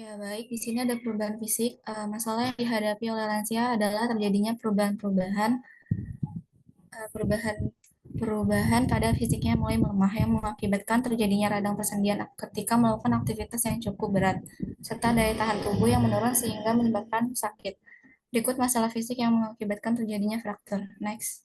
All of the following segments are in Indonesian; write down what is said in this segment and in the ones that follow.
Ya, baik. Di sini ada perubahan fisik. Masalah yang dihadapi oleh lansia adalah terjadinya perubahan-perubahan, perubahan perubahan pada fisiknya mulai melemah yang mengakibatkan terjadinya radang persendian ketika melakukan aktivitas yang cukup berat, serta daya tahan tubuh yang menurun sehingga menyebabkan sakit. Berikut masalah fisik yang mengakibatkan terjadinya fraktur. Next.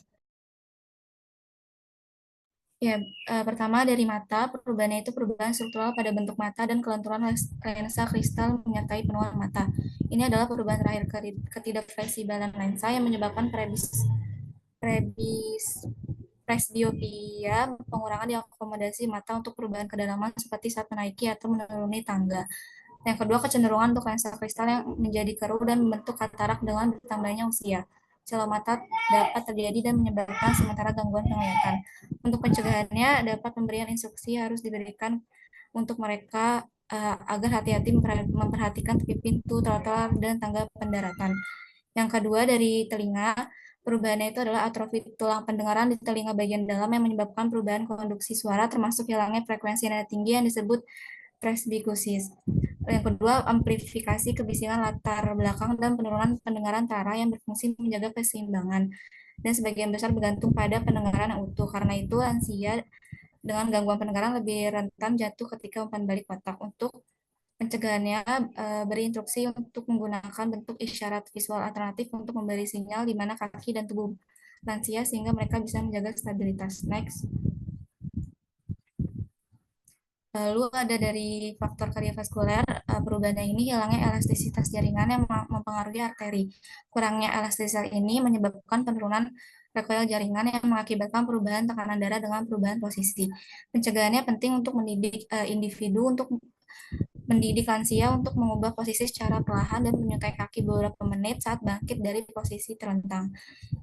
Ya, pertama dari mata, perubahannya itu perubahan struktural pada bentuk mata dan kelenturan lensa kristal menyertai penuaan mata. Ini adalah perubahan terakhir ketidakfleksibelan lensa yang menyebabkan prebis, presbiopia, pengurangan di akomodasi mata untuk perubahan kedalaman seperti saat menaiki atau menuruni tangga. Yang kedua, kecenderungan untuk lensa kristal yang menjadi keruh dan membentuk katarak dengan bertambahnya usia. Celomata dapat terjadi dan menyebabkan sementara gangguan penglihatan. Untuk pencegahannya, dapat pemberian instruksi harus diberikan untuk mereka agar hati-hati memperhatikan tepi pintu, trotoar, dan tangga pendaratan. Yang kedua, dari telinga, perubahannya itu adalah atrofi tulang pendengaran di telinga bagian dalam yang menyebabkan perubahan konduksi suara termasuk hilangnya frekuensi nada tinggi yang disebut presbikusis. Yang kedua, amplifikasi kebisingan latar belakang dan penurunan pendengaran tara yang berfungsi menjaga keseimbangan dan sebagian besar bergantung pada pendengaran yang utuh. Karena itu, lansia dengan gangguan pendengaran lebih rentan jatuh ketika umpan balik kotak. Untuk pencegahannya, beri instruksi untuk menggunakan bentuk isyarat visual alternatif untuk memberi sinyal di mana kaki dan tubuh lansia sehingga mereka bisa menjaga stabilitas. Next. Lalu ada dari faktor kardiovaskuler, perubahan ini hilangnya elastisitas jaringan yang mempengaruhi arteri. Kurangnya elastisitas ini menyebabkan penurunan rekuel jaringan yang mengakibatkan perubahan tekanan darah dengan perubahan posisi. Pencegahannya penting untuk mendidik individu untuk mendidik lansia untuk mengubah posisi secara perlahan dan menyukai kaki beberapa menit saat bangkit dari posisi terentang.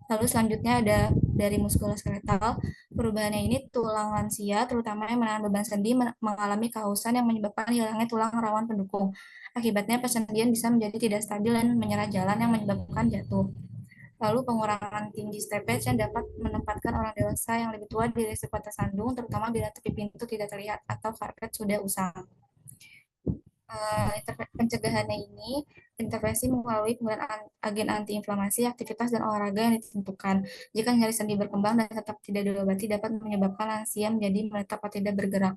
Lalu selanjutnya ada dari muskuloskeletal. Perubahannya ini tulang lansia, terutama yang menahan beban sendi, mengalami kehausan yang menyebabkan hilangnya tulang rawan pendukung. Akibatnya persendian bisa menjadi tidak stabil dan menyerah jalan yang menyebabkan jatuh. Lalu pengurangan tinggi steppage yang dapat menempatkan orang dewasa yang lebih tua di risiko tersandung, terutama bila tepi pintu tidak terlihat atau karpet sudah usang. Pencegahannya ini intervensi melalui penggunaan agen antiinflamasi, aktivitas dan olahraga yang ditentukan. Jika nyeri sendi berkembang dan tetap tidak diobati dapat menyebabkan lansia menjadi menetap atau tidak bergerak.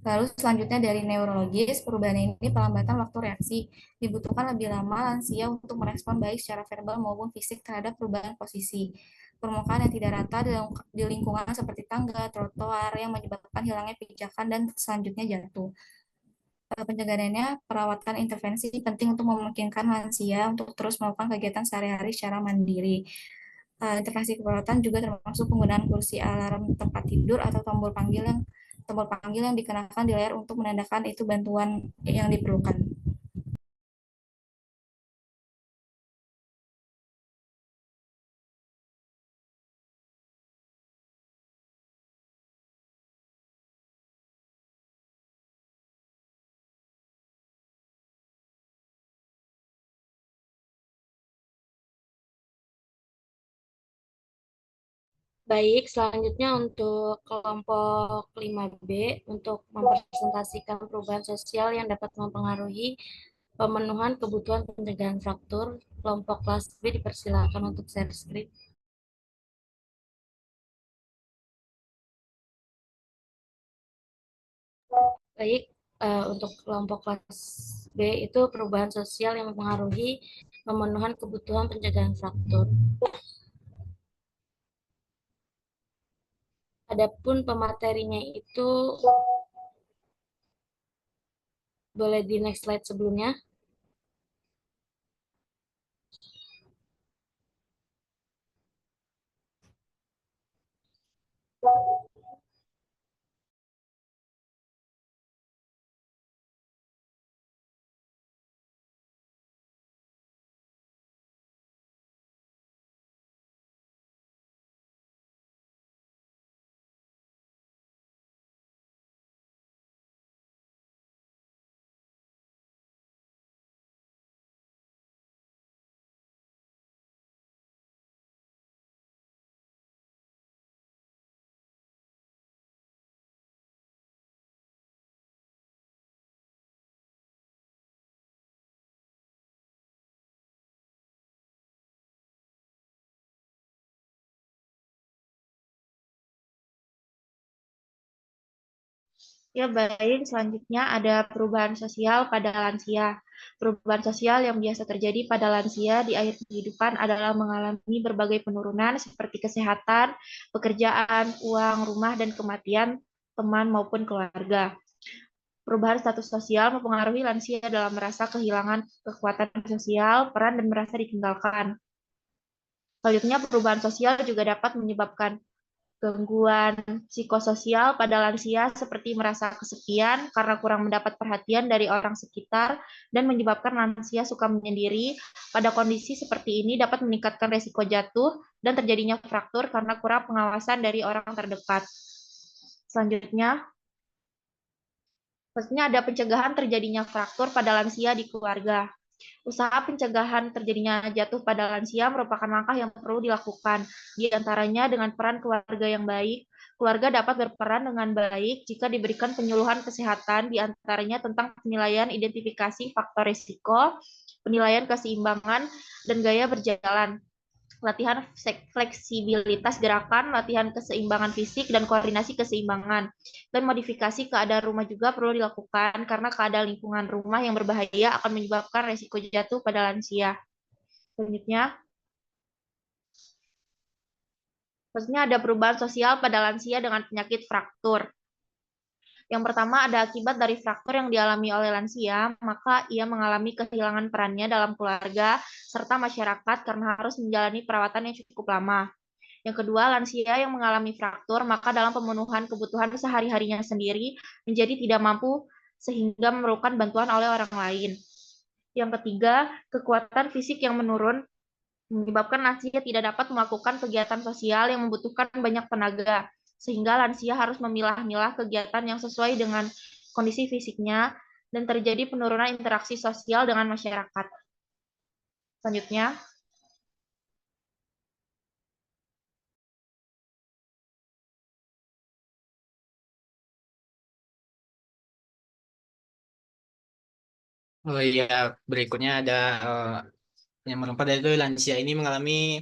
Lalu selanjutnya dari neurologis, perubahan ini pelambatan waktu reaksi. Dibutuhkan lebih lama lansia untuk merespon baik secara verbal maupun fisik terhadap perubahan posisi. Permukaan yang tidak rata di lingkungan seperti tangga, trotoar yang menyebabkan hilangnya pijakan dan selanjutnya jatuh. Pencegahannya, perawatan intervensi penting untuk memungkinkan lansia untuk terus melakukan kegiatan sehari-hari secara mandiri. Intervensi keperawatan juga termasuk penggunaan kursi alarm tempat tidur atau tombol panggil yang dikenakan di layar untuk menandakan itu bantuan yang diperlukan. Baik, selanjutnya untuk kelompok 5B untuk mempresentasikan perubahan sosial yang dapat mempengaruhi pemenuhan kebutuhan pencegahan fraktur. Kelompok kelas B dipersilakan untuk share screen. Baik, untuk kelompok kelas B itu perubahan sosial yang mempengaruhi pemenuhan kebutuhan pencegahan fraktur. Adapun pematerinya itu boleh di next slide sebelumnya. Ya, baik. Selanjutnya ada perubahan sosial pada lansia. Perubahan sosial yang biasa terjadi pada lansia di akhir kehidupan adalah mengalami berbagai penurunan seperti kesehatan, pekerjaan, uang, rumah, dan kematian teman maupun keluarga. Perubahan status sosial mempengaruhi lansia dalam merasa kehilangan kekuatan sosial, peran, dan merasa ditinggalkan. Selanjutnya, perubahan sosial juga dapat menyebabkan gangguan psikososial pada lansia seperti merasa kesepian karena kurang mendapat perhatian dari orang sekitar dan menyebabkan lansia suka menyendiri. Pada kondisi seperti ini dapat meningkatkan resiko jatuh dan terjadinya fraktur karena kurang pengawasan dari orang terdekat. Selanjutnya, maksudnya ada pencegahan terjadinya fraktur pada lansia di keluarga. Usaha pencegahan terjadinya jatuh pada lansia merupakan langkah yang perlu dilakukan. Di antaranya dengan peran keluarga yang baik, keluarga dapat berperan dengan baik jika diberikan penyuluhan kesehatan, di antaranya tentang penilaian identifikasi faktor risiko, penilaian keseimbangan, dan gaya berjalan, latihan fleksibilitas gerakan, latihan keseimbangan fisik, dan koordinasi keseimbangan. Dan modifikasi keadaan rumah juga perlu dilakukan karena keadaan lingkungan rumah yang berbahaya akan menyebabkan resiko jatuh pada lansia. Selanjutnya, maksudnya ada perubahan sosial pada lansia dengan penyakit fraktur. Yang pertama ada akibat dari fraktur yang dialami oleh lansia, maka ia mengalami kehilangan perannya dalam keluarga serta masyarakat karena harus menjalani perawatan yang cukup lama. Yang kedua, lansia yang mengalami fraktur, maka dalam pemenuhan kebutuhan sehari-harinya sendiri menjadi tidak mampu sehingga memerlukan bantuan oleh orang lain. Yang ketiga, kekuatan fisik yang menurun menyebabkan lansia tidak dapat melakukan kegiatan sosial yang membutuhkan banyak tenaga, sehingga lansia harus memilah-milah kegiatan yang sesuai dengan kondisi fisiknya dan terjadi penurunan interaksi sosial dengan masyarakat. Selanjutnya, Oh iya, berikutnya ada yang merupakan dari itu lansia ini mengalami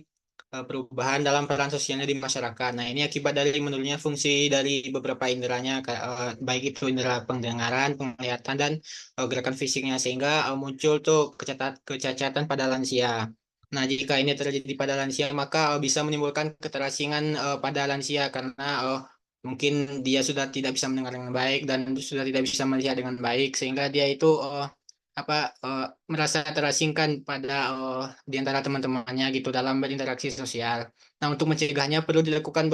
perubahan dalam peran sosialnya di masyarakat. Nah, ini akibat dari menurunnya fungsi dari beberapa inderanya, baik itu indera pendengaran, penglihatan, dan gerakan fisiknya, sehingga muncul tuh kecacatan pada lansia. Nah, jika ini terjadi pada lansia, maka bisa menimbulkan keterasingan pada lansia karena mungkin dia sudah tidak bisa mendengar dengan baik dan sudah tidak bisa melihat dengan baik, sehingga dia itu apa merasa terasingkan pada di antara teman-temannya gitu dalam berinteraksi sosial. Nah, untuk mencegahnya perlu dilakukan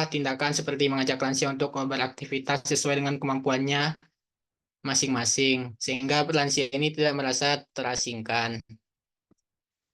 tindakan seperti mengajak lansia untuk beraktivitas sesuai dengan kemampuannya masing-masing sehingga lansia ini tidak merasa terasingkan.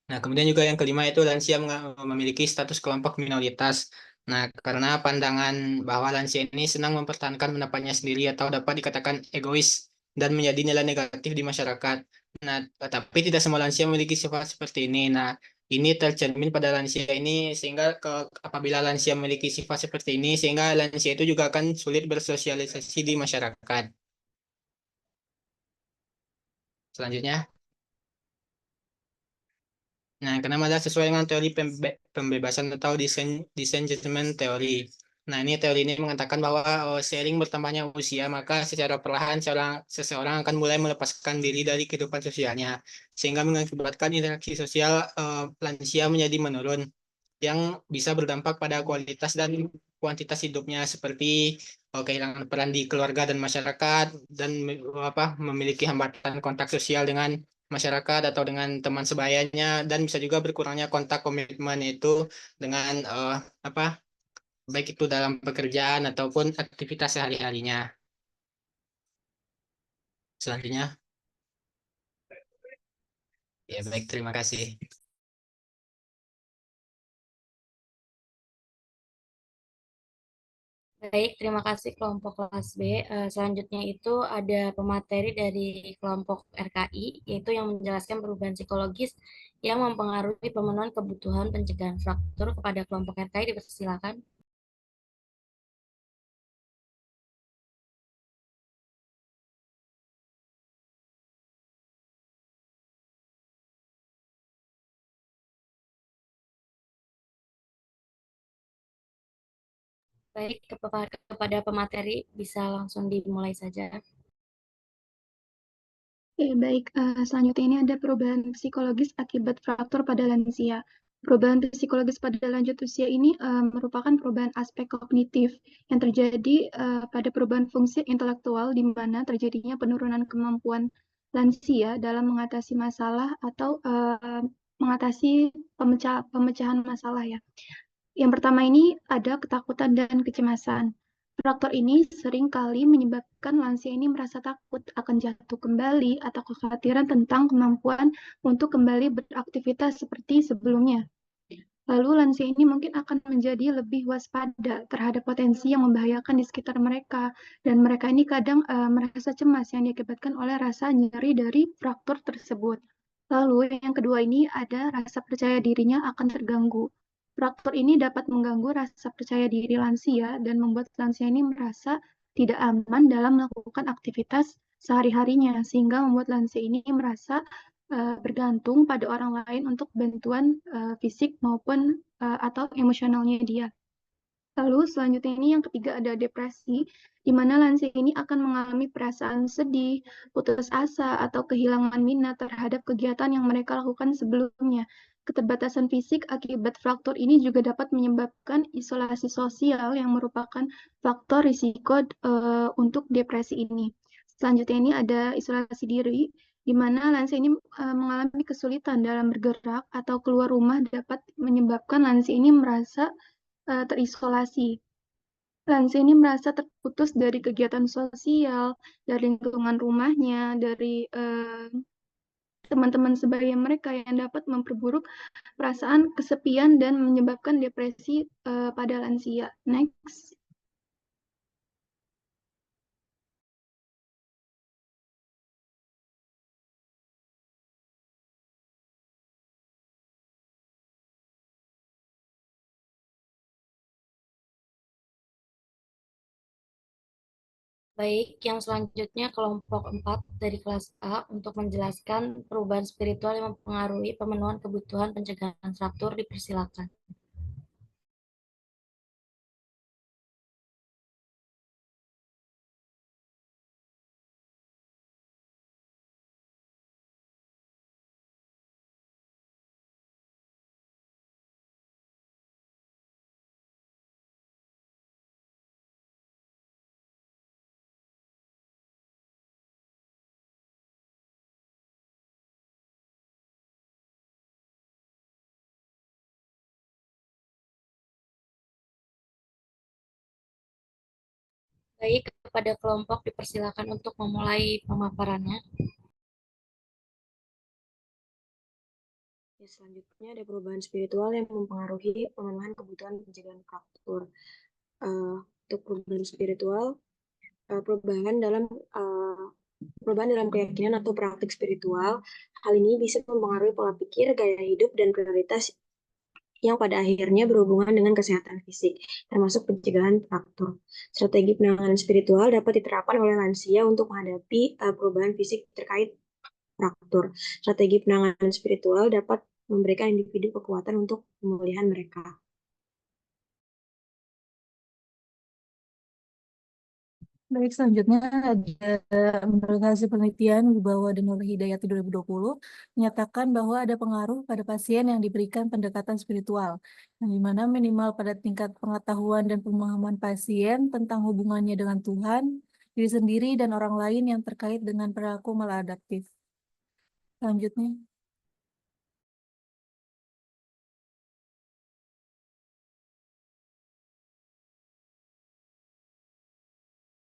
Nah, kemudian juga yang kelima itu lansia memiliki status kelompok minoritas. Nah, karena pandangan bahwa lansia ini senang mempertahankan pendapatnya sendiri atau dapat dikatakan egois dan menjadi nilai negatif di masyarakat. Nah, tapi tidak semua lansia memiliki sifat seperti ini. Nah, ini tercermin pada lansia ini sehingga apabila lansia memiliki sifat seperti ini, sehingga lansia itu juga akan sulit bersosialisasi di masyarakat. Selanjutnya. Nah, karena adalah sesuai dengan teori pembebasan atau disenchantment teori. Nah, ini teori ini mengatakan bahwa seiring bertambahnya usia, maka secara perlahan seseorang akan mulai melepaskan diri dari kehidupan sosialnya, sehingga mengakibatkan interaksi sosial lansia menjadi menurun, yang bisa berdampak pada kualitas dan kuantitas hidupnya seperti kehilangan peran di keluarga dan masyarakat dan memiliki hambatan kontak sosial dengan masyarakat atau dengan teman sebayanya dan bisa juga berkurangnya kontak komitmen itu dengan apa baik itu dalam pekerjaan ataupun aktivitas sehari-harinya. Selanjutnya, ya baik, terima kasih. Baik, terima kasih kelompok kelas B. Selanjutnya itu ada pemateri dari kelompok RKI, yaitu yang menjelaskan perubahan psikologis yang mempengaruhi pemenuhan kebutuhan pencegahan fraktur. Kepada kelompok RKI dipersilakan. Baik, kepada pemateri bisa langsung dimulai saja. Oke, baik. Selanjutnya ini ada perubahan psikologis akibat fraktur pada lansia. Perubahan psikologis pada lanjut usia ini merupakan perubahan aspek kognitif yang terjadi pada perubahan fungsi intelektual di mana terjadinya penurunan kemampuan lansia dalam mengatasi masalah atau mengatasi pemecahan masalah ya. Yang pertama ini ada ketakutan dan kecemasan. Faktor ini sering kali menyebabkan lansia ini merasa takut akan jatuh kembali atau kekhawatiran tentang kemampuan untuk kembali beraktivitas seperti sebelumnya. Lalu lansia ini mungkin akan menjadi lebih waspada terhadap potensi yang membahayakan di sekitar mereka. Dan mereka ini kadang merasa cemas yang diakibatkan oleh rasa nyeri dari fraktur tersebut. Lalu yang kedua ini ada rasa percaya dirinya akan terganggu. Fraktur ini dapat mengganggu rasa percaya diri lansia dan membuat lansia ini merasa tidak aman dalam melakukan aktivitas sehari-harinya, sehingga membuat lansia ini merasa bergantung pada orang lain untuk bantuan fisik maupun atau emosionalnya dia. Lalu selanjutnya ini yang ketiga ada depresi, di mana lansia ini akan mengalami perasaan sedih, putus asa, atau kehilangan minat terhadap kegiatan yang mereka lakukan sebelumnya. Keterbatasan fisik akibat fraktur ini juga dapat menyebabkan isolasi sosial yang merupakan faktor risiko untuk depresi ini. Selanjutnya ini ada isolasi diri, di mana lansia ini mengalami kesulitan dalam bergerak atau keluar rumah dapat menyebabkan lansia ini merasa terisolasi. Lansia ini merasa terputus dari kegiatan sosial, dari lingkungan rumahnya, dari teman-teman sebaya mereka yang dapat memperburuk perasaan kesepian dan menyebabkan depresi pada lansia. Next. Baik, yang selanjutnya kelompok 4 dari kelas A untuk menjelaskan perubahan spiritual yang mempengaruhi pemenuhan kebutuhan pencegahan fraktur dipersilakan. Baik, kepada kelompok dipersilakan untuk memulai pemaparannya. Ya, selanjutnya ada perubahan spiritual yang mempengaruhi pemenuhan kebutuhan pencegahan fraktur. Untuk perubahan spiritual, perubahan dalam keyakinan atau praktik spiritual, hal ini bisa mempengaruhi pola pikir, gaya hidup, dan prioritas yang pada akhirnya berhubungan dengan kesehatan fisik, termasuk pencegahan fraktur. Strategi penanganan spiritual dapat diterapkan oleh lansia untuk menghadapi perubahan fisik terkait fraktur. Strategi penanganan spiritual dapat memberikan individu kekuatan untuk pemulihan mereka. Baik, selanjutnya ada menurut hasil penelitian Wibawa dan Nur Hidayati 2020 menyatakan bahwa ada pengaruh pada pasien yang diberikan pendekatan spiritual, yang dimana minimal pada tingkat pengetahuan dan pemahaman pasien tentang hubungannya dengan Tuhan, diri sendiri, dan orang lain yang terkait dengan perilaku maladaptif. Selanjutnya.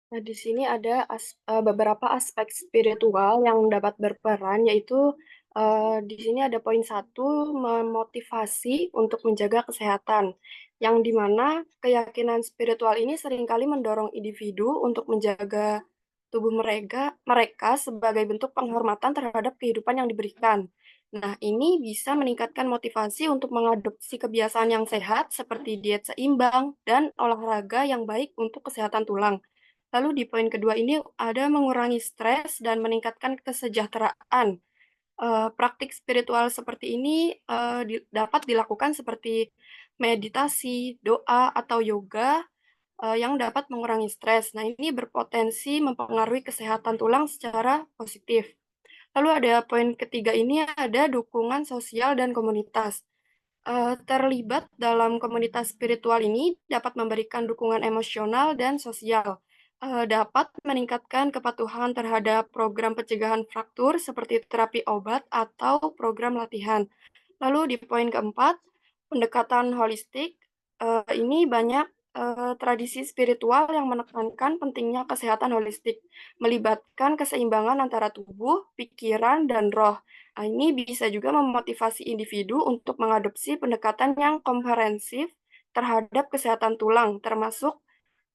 Nah, di sini ada beberapa aspek spiritual yang dapat berperan, yaitu di sini ada poin 1, memotivasi untuk menjaga kesehatan, yang dimana keyakinan spiritual ini seringkali mendorong individu untuk menjaga tubuh mereka sebagai bentuk penghormatan terhadap kehidupan yang diberikan. Nah, ini bisa meningkatkan motivasi untuk mengadopsi kebiasaan yang sehat seperti diet seimbang dan olahraga yang baik untuk kesehatan tulang. Lalu di poin kedua ini ada mengurangi stres dan meningkatkan kesejahteraan. Praktik spiritual seperti ini dapat dilakukan seperti meditasi, doa, atau yoga yang dapat mengurangi stres. Nah, ini berpotensi mempengaruhi kesehatan tulang secara positif. Lalu ada poin ketiga ini ada dukungan sosial dan komunitas. Terlibat dalam komunitas spiritual ini dapat memberikan dukungan emosional dan sosial, dapat meningkatkan kepatuhan terhadap program pencegahan fraktur seperti terapi obat atau program latihan. Lalu di poin keempat, pendekatan holistik, ini banyak tradisi spiritual yang menekankan pentingnya kesehatan holistik, melibatkan keseimbangan antara tubuh, pikiran, dan roh. Nah, ini bisa juga memotivasi individu untuk mengadopsi pendekatan yang komprehensif terhadap kesehatan tulang, termasuk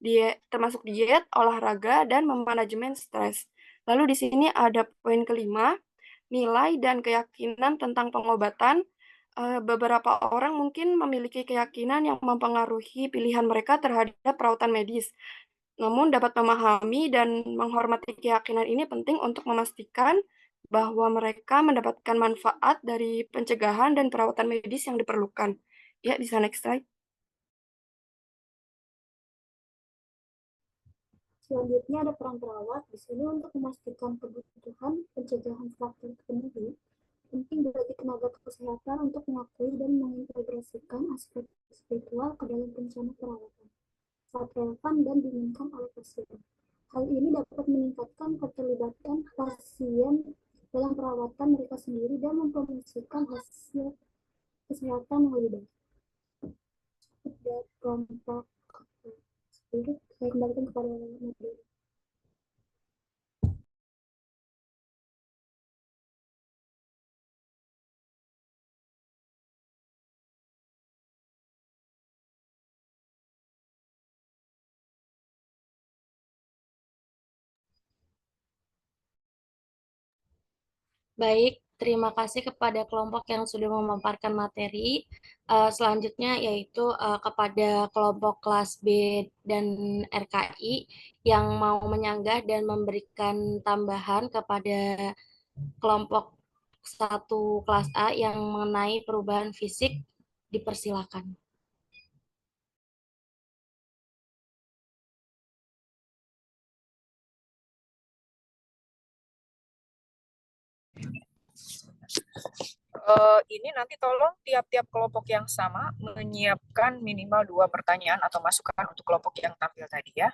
diet, olahraga, dan manajemen stres. Lalu di sini ada poin kelima, nilai dan keyakinan tentang pengobatan. Beberapa orang mungkin memiliki keyakinan yang mempengaruhi pilihan mereka terhadap perawatan medis. Namun dapat memahami dan menghormati keyakinan ini penting untuk memastikan bahwa mereka mendapatkan manfaat dari pencegahan dan perawatan medis yang diperlukan. Ya, bisa next slide. Selanjutnya ada peran perawat di sini untuk memastikan kebutuhan pencegahan fraktur terpenuhi. Penting bagi tenaga kesehatan untuk mengakui dan mengintegrasikan aspek spiritual ke dalam rencana perawatan saat relevan dan diinginkan oleh pasien. Hal ini dapat meningkatkan keterlibatan pasien dalam perawatan mereka sendiri dan mempromosikan hasil kesehatan yang lebih baik. Pada kelompok spirit, saya kembalikan kepada moderator. Baik, terima kasih kepada kelompok yang sudah memaparkan materi. Selanjutnya yaitu kepada kelompok kelas B dan RKI yang mau menyanggah dan memberikan tambahan kepada kelompok 1 kelas A yang mengenai perubahan fisik, dipersilakan. Ini nanti tolong tiap-tiap kelompok yang sama menyiapkan minimal 2 pertanyaan atau masukan untuk kelompok yang tampil tadi ya.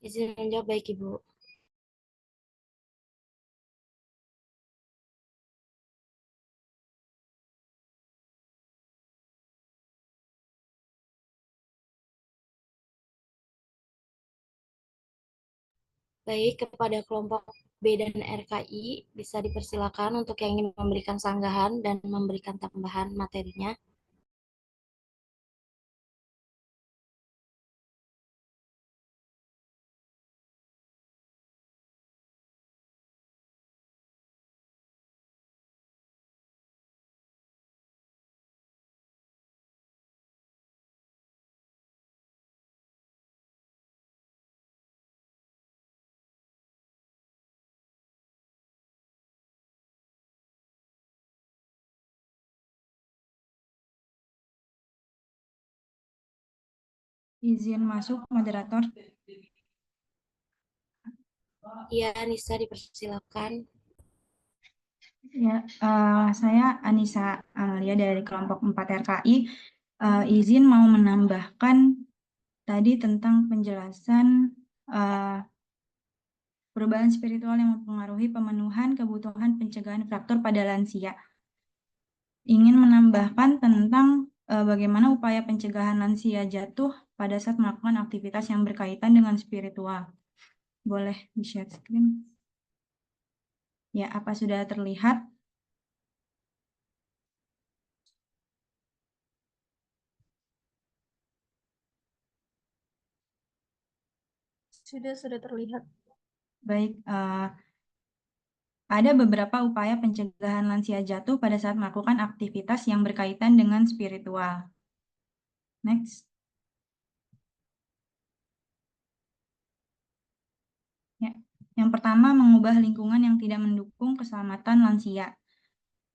Izin menjawab, baik Ibu. Baik, kepada kelompok B dan RKI bisa dipersilakan untuk yang ingin memberikan sanggahan dan memberikan tambahan materinya. Izin masuk, moderator. Iya, Anissa dipersilakan. Ya, saya Anissa Amalia dari kelompok 4 RKI. Izin mau menambahkan tadi tentang penjelasan perubahan spiritual yang mempengaruhi pemenuhan kebutuhan pencegahan fraktur pada lansia. Ingin menambahkan tentang bagaimana upaya pencegahan lansia jatuh pada saat melakukan aktivitas yang berkaitan dengan spiritual. Boleh di-share screen? Ya, apa sudah terlihat? Sudah terlihat. Baik, ada beberapa upaya pencegahan lansia jatuh pada saat melakukan aktivitas yang berkaitan dengan spiritual. Next. Ya. Yang pertama, mengubah lingkungan yang tidak mendukung keselamatan lansia.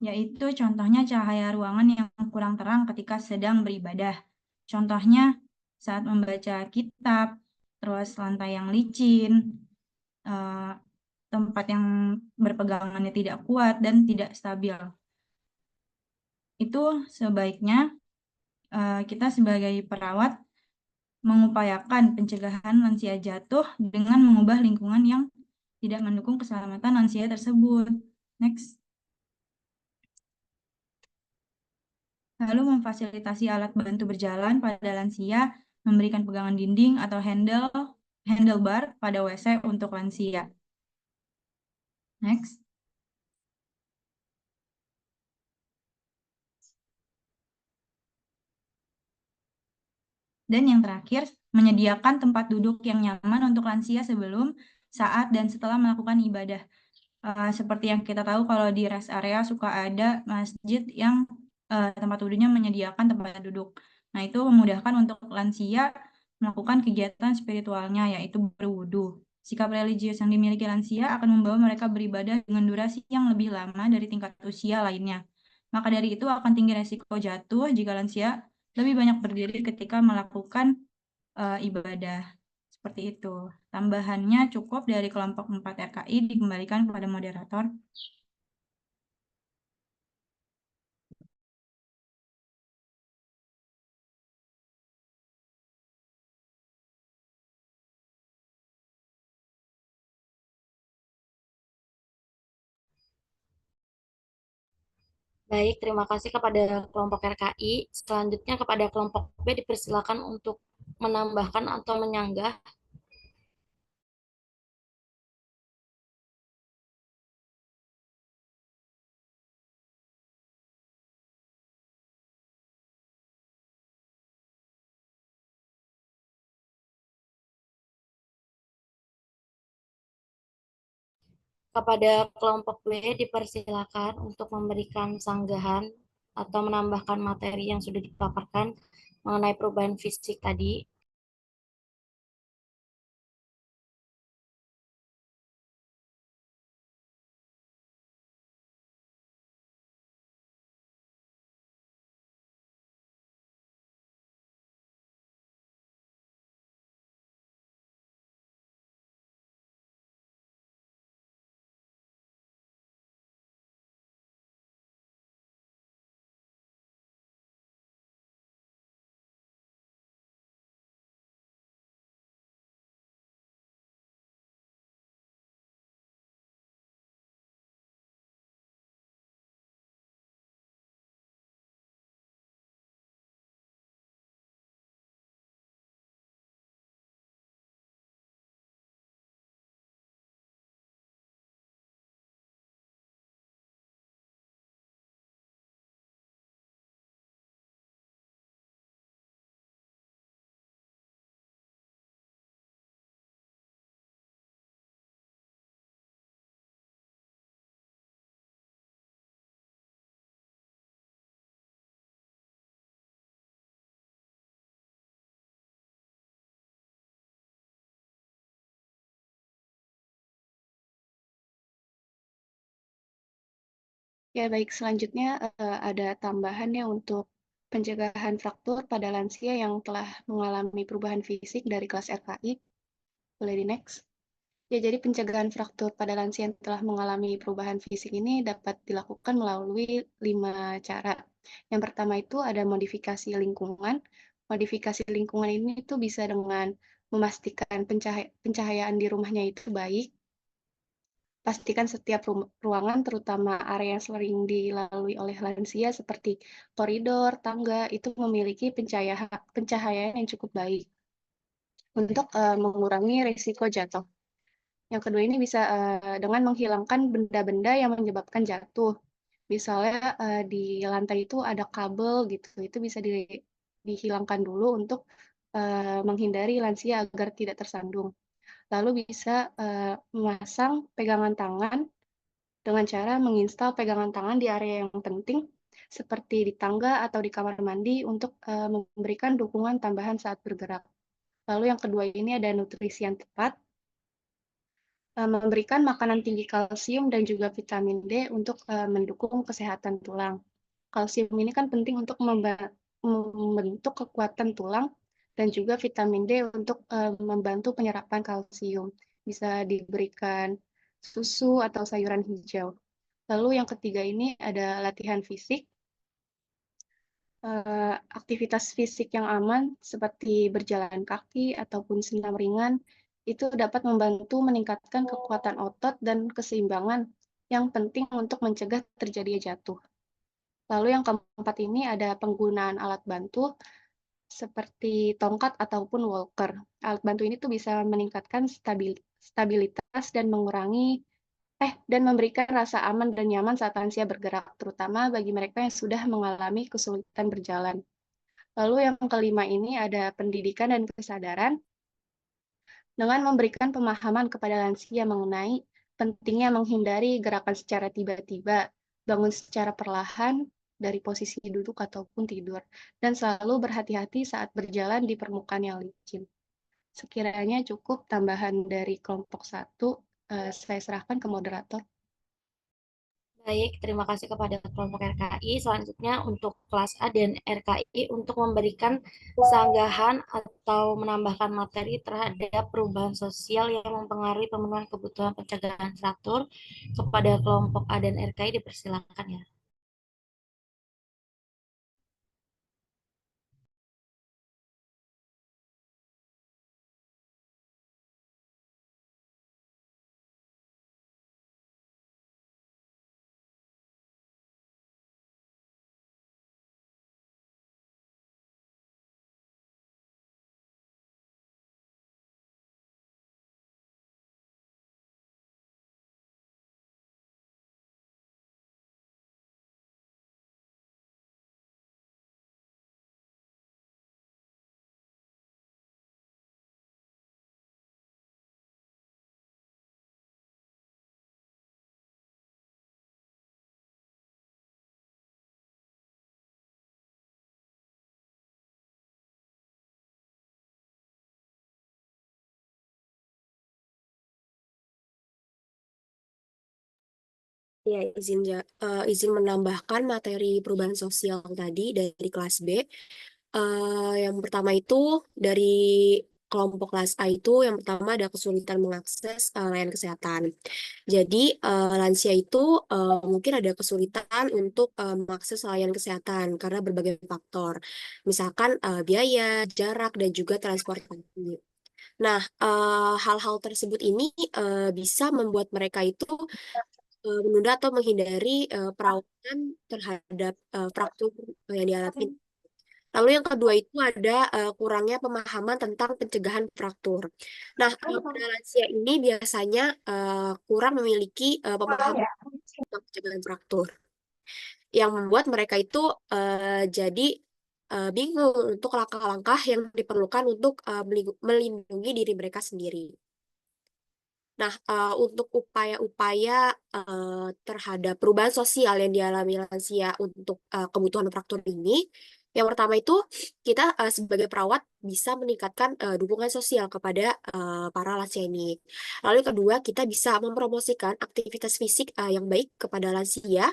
yaitu contohnya cahaya ruangan yang kurang terang ketika sedang beribadah. Contohnya saat membaca kitab, terus lantai yang licin, tempat yang berpegangannya tidak kuat dan tidak stabil. Itu sebaiknya kita sebagai perawat mengupayakan pencegahan lansia jatuh dengan mengubah lingkungan yang tidak mendukung keselamatan lansia tersebut. Next. Lalu memfasilitasi alat bantu berjalan pada lansia, memberikan pegangan dinding atau handlebar pada WC untuk lansia. Next. Dan yang terakhir, menyediakan tempat duduk yang nyaman untuk lansia sebelum, saat, dan setelah melakukan ibadah. Seperti yang kita tahu kalau di rest area suka ada masjid yang tempat duduknya menyediakan tempat duduk. Nah, itu memudahkan untuk lansia melakukan kegiatan spiritualnya, yaitu berwudu. Sikap religius yang dimiliki lansia akan membawa mereka beribadah dengan durasi yang lebih lama dari tingkat usia lainnya. Maka dari itu akan tinggi resiko jatuh jika lansia lebih banyak berdiri ketika melakukan ibadah. Seperti itu. Tambahannya cukup dari kelompok 4 RKI dikembalikan kepada moderator. Baik, terima kasih kepada kelompok RKI. Selanjutnya kepada kelompok B dipersilakan untuk menambahkan atau menyanggah. Kepada kelompok B dipersilakan untuk memberikan sanggahan atau menambahkan materi yang sudah dipaparkan mengenai perubahan fisik tadi. Ya, baik. Selanjutnya ada tambahan ya untuk pencegahan fraktur pada lansia yang telah mengalami perubahan fisik dari kelas RKI. Boleh di next. Ya, jadi pencegahan fraktur pada lansia yang telah mengalami perubahan fisik ini dapat dilakukan melalui 5 cara. Yang pertama itu ada modifikasi lingkungan. Modifikasi lingkungan ini itu bisa dengan memastikan pencahayaan di rumahnya itu baik. Pastikan setiap ruangan, terutama area yang sering dilalui oleh lansia seperti koridor, tangga, itu memiliki pencahayaan yang cukup baik untuk mengurangi risiko jatuh. Yang kedua ini bisa dengan menghilangkan benda-benda yang menyebabkan jatuh. Misalnya di lantai itu ada kabel gitu, itu bisa dihilangkan dulu untuk menghindari lansia agar tidak tersandung. Lalu bisa memasang pegangan tangan dengan cara menginstal pegangan tangan di area yang penting, seperti di tangga atau di kamar mandi untuk memberikan dukungan tambahan saat bergerak. Lalu yang kedua ini ada nutrisi yang tepat. memberikan makanan tinggi kalsium dan juga vitamin D untuk mendukung kesehatan tulang. Kalsium ini kan penting untuk membentuk kekuatan tulang dan juga vitamin D untuk membantu penyerapan kalsium. Bisa diberikan susu atau sayuran hijau. Lalu yang ketiga ini ada latihan fisik. Aktivitas fisik yang aman seperti berjalan kaki ataupun senam ringan itu dapat membantu meningkatkan kekuatan otot dan keseimbangan yang penting untuk mencegah terjadinya jatuh. Lalu yang keempat ini ada penggunaan alat bantu seperti tongkat ataupun walker. Alat bantu ini tuh bisa meningkatkan stabilitas dan dan memberikan rasa aman dan nyaman saat lansia bergerak, terutama bagi mereka yang sudah mengalami kesulitan berjalan. Lalu yang kelima ini ada pendidikan dan kesadaran dengan memberikan pemahaman kepada lansia mengenai pentingnya menghindari gerakan secara tiba-tiba, bangun secara perlahan dari posisi duduk ataupun tidur, dan selalu berhati-hati saat berjalan di permukaan yang licin. Sekiranya cukup tambahan dari kelompok 1, saya serahkan ke moderator. Baik, terima kasih kepada kelompok RKI. Selanjutnya untuk kelas A dan RKI untuk memberikan sanggahan atau menambahkan materi terhadap perubahan sosial yang mempengaruhi pemenuhan kebutuhan pencegahan fraktur kepada kelompok A dan RKI dipersilakan ya. Ya, izin menambahkan materi perubahan sosial tadi dari kelas B. Yang pertama itu dari kelompok kelas A itu yang pertama ada kesulitan mengakses layanan kesehatan. Jadi lansia itu mungkin ada kesulitan untuk mengakses layanan kesehatan karena berbagai faktor. Misalkan biaya, jarak, dan juga transportasi. Nah, hal-hal tersebut ini bisa membuat mereka itu menunda atau menghindari perawatan terhadap fraktur yang dialami. Lalu yang kedua itu ada kurangnya pemahaman tentang pencegahan fraktur. Nah, pada lansia ini biasanya kurang memiliki pemahaman tentang pencegahan fraktur, yang membuat mereka itu jadi bingung untuk langkah-langkah yang diperlukan untuk melindungi diri mereka sendiri. Nah, untuk upaya-upaya terhadap perubahan sosial yang dialami lansia untuk kebutuhan fraktur ini, yang pertama itu kita sebagai perawat bisa meningkatkan dukungan sosial kepada para lansia ini. Lalu yang kedua, kita bisa mempromosikan aktivitas fisik yang baik kepada lansia,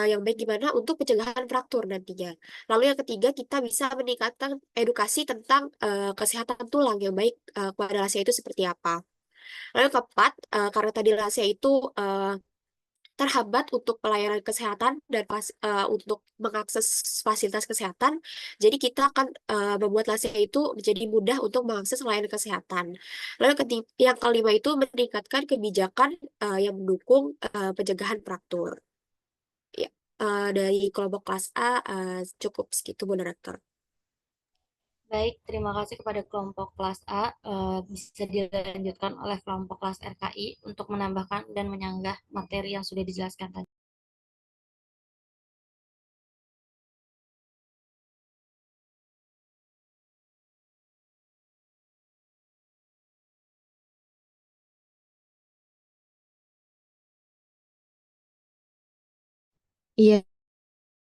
yang baik gimana untuk pencegahan fraktur nantinya. Lalu yang ketiga, kita bisa meningkatkan edukasi tentang kesehatan tulang yang baik kepada lansia itu seperti apa. Lalu yang keempat, karena tadi lansia itu terhambat untuk pelayanan kesehatan dan untuk mengakses fasilitas kesehatan, jadi kita akan membuat lansia itu menjadi mudah untuk mengakses layanan kesehatan. Lalu yang kelima itu meningkatkan kebijakan yang mendukung pencegahan fraktur. Ya, dari kelompok kelas A cukup segitu, moderator. Baik, terima kasih kepada kelompok kelas A. Bisa dilanjutkan oleh kelompok kelas RKI untuk menambahkan dan menyanggah materi yang sudah dijelaskan tadi. Iya,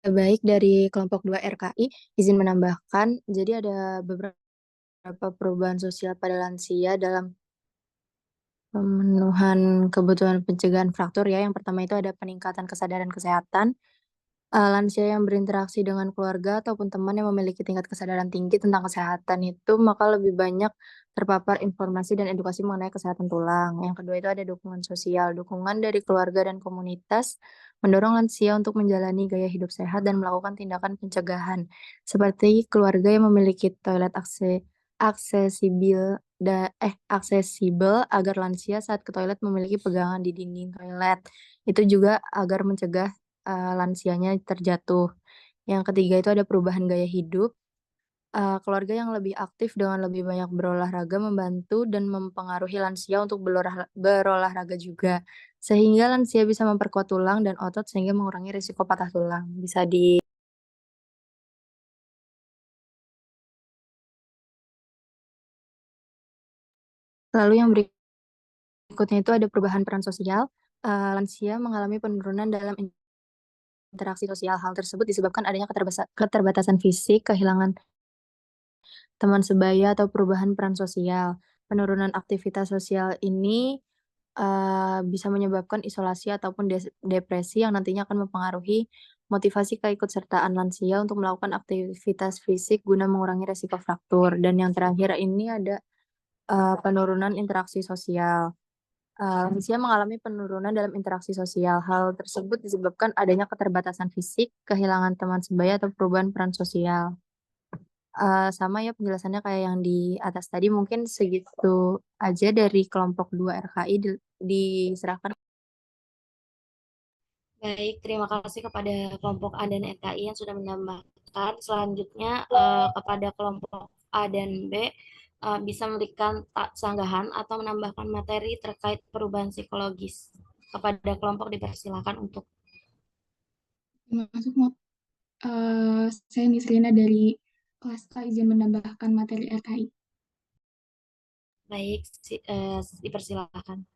baik dari kelompok 2 RKI, izin menambahkan, jadi ada beberapa perubahan sosial pada lansia dalam pemenuhan kebutuhan pencegahan fraktur ya. Yang pertama itu ada peningkatan kesadaran kesehatan. Lansia yang berinteraksi dengan keluarga ataupun teman yang memiliki tingkat kesadaran tinggi tentang kesehatan itu maka lebih banyak terpapar informasi dan edukasi mengenai kesehatan tulang. Yang kedua itu ada dukungan sosial. Dukungan dari keluarga dan komunitas mendorong lansia untuk menjalani gaya hidup sehat dan melakukan tindakan pencegahan seperti keluarga yang memiliki toilet aksesibel aksesibel agar lansia saat ke toilet memiliki pegangan di dinding toilet. Itu juga agar mencegah lansianya terjatuh. Yang ketiga itu ada perubahan gaya hidup. Keluarga yang lebih aktif dengan lebih banyak berolahraga membantu dan mempengaruhi lansia untuk berolahraga juga. Sehingga lansia bisa memperkuat tulang dan otot sehingga mengurangi risiko patah tulang. Lalu yang berikutnya itu ada perubahan peran sosial. Lansia mengalami penurunan dalam interaksi sosial. Hal tersebut disebabkan adanya keterbatasan fisik, kehilangan teman sebaya, atau perubahan peran sosial. Penurunan aktivitas sosial ini bisa menyebabkan isolasi ataupun depresi yang nantinya akan mempengaruhi motivasi keikutsertaan lansia untuk melakukan aktivitas fisik guna mengurangi resiko fraktur. Dan yang terakhir ini ada penurunan interaksi sosial. Lansia mengalami penurunan dalam interaksi sosial. Hal tersebut disebabkan adanya keterbatasan fisik, kehilangan teman sebaya, atau perubahan peran sosial. Sama ya penjelasannya kayak yang di atas tadi, mungkin segitu aja dari kelompok 2 RKI diserahkan. Baik, terima kasih kepada kelompok A dan RKI yang sudah menambahkan. Selanjutnya kepada kelompok A dan B bisa memberikan sanggahan atau menambahkan materi terkait perubahan psikologis. Kepada kelompok dipersilakan untuk. Masuk, saya Nisrina dari kelas K, izin menambahkan materi RKI. Baik, dipersilakan.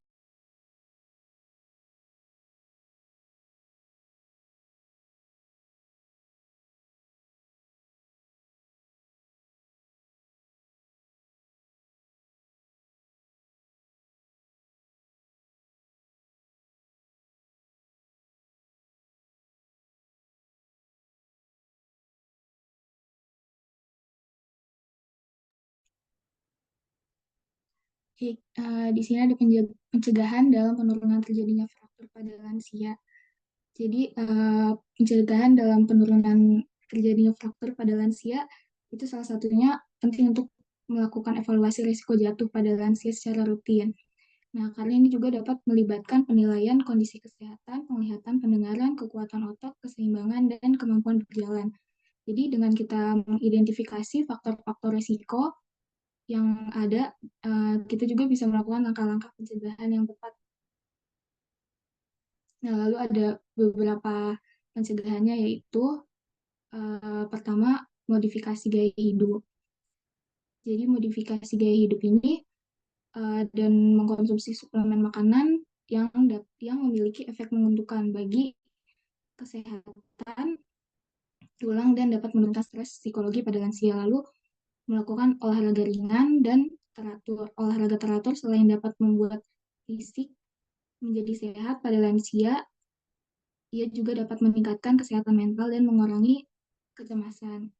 Di sini ada pencegahan dalam penurunan terjadinya fraktur pada lansia. Jadi pencegahan dalam penurunan terjadinya fraktur pada lansia itu salah satunya penting untuk melakukan evaluasi risiko jatuh pada lansia secara rutin. Nah, karena ini juga dapat melibatkan penilaian kondisi kesehatan, penglihatan, pendengaran, kekuatan otot, keseimbangan, dan kemampuan berjalan. Jadi dengan kita mengidentifikasi faktor-faktor risiko yang ada, kita juga bisa melakukan langkah-langkah pencegahan yang tepat. Nah, lalu ada beberapa pencegahannya, yaitu pertama, modifikasi gaya hidup. Jadi modifikasi gaya hidup ini dan mengkonsumsi suplemen makanan yang memiliki efek menguntungkan bagi kesehatan tulang dan dapat menurunkan stres psikologi pada lansia. Lalu melakukan olahraga ringan dan olahraga teratur selain dapat membuat fisik menjadi sehat pada lansia, ia juga dapat meningkatkan kesehatan mental dan mengurangi kecemasan.